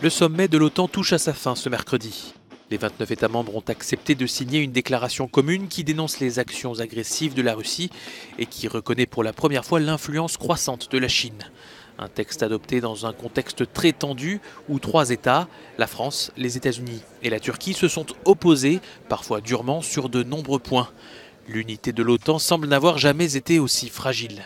Le sommet de l'OTAN touche à sa fin ce mercredi. Les 29 États membres ont accepté de signer une déclaration commune qui dénonce les actions agressives de la Russie et qui reconnaît pour la première fois l'influence croissante de la Chine. Un texte adopté dans un contexte très tendu où 3 États, la France, les États-Unis et la Turquie, se sont opposés, parfois durement, sur de nombreux points. L'unité de l'OTAN semble n'avoir jamais été aussi fragile.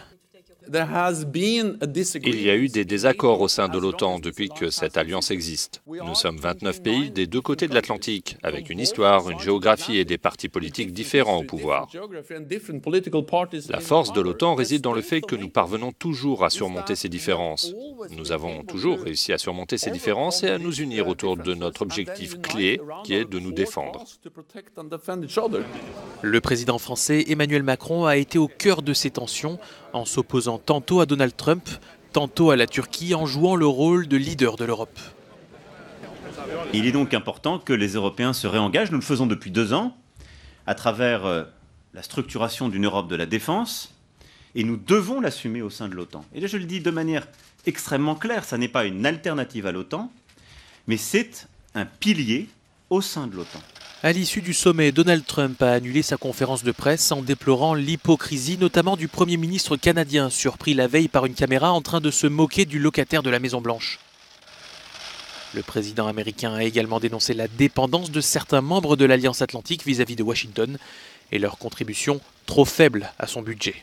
Il y a eu des désaccords au sein de l'OTAN depuis que cette alliance existe. Nous sommes 29 pays des deux côtés de l'Atlantique, avec une histoire, une géographie et des partis politiques différents au pouvoir. La force de l'OTAN réside dans le fait que nous parvenons toujours à surmonter ces différences. Nous avons toujours réussi à surmonter ces différences et à nous unir autour de notre objectif clé, qui est de nous défendre. Le président français Emmanuel Macron a été au cœur de ces tensions, en s'opposant tantôt à Donald Trump, tantôt à la Turquie, en jouant le rôle de leader de l'Europe. Il est donc important que les Européens se réengagent. Nous le faisons depuis 2 ans, à travers la structuration d'une Europe de la défense, et nous devons l'assumer au sein de l'OTAN. Et là, je le dis de manière extrêmement claire, ça n'est pas une alternative à l'OTAN, mais c'est un pilier au sein de l'OTAN. À l'issue du sommet, Donald Trump a annulé sa conférence de presse en déplorant l'hypocrisie, notamment du Premier ministre canadien, surpris la veille par une caméra en train de se moquer du locataire de la Maison-Blanche. Le président américain a également dénoncé la dépendance de certains membres de l'Alliance Atlantique vis-à-vis de Washington et leur contribution trop faible à son budget.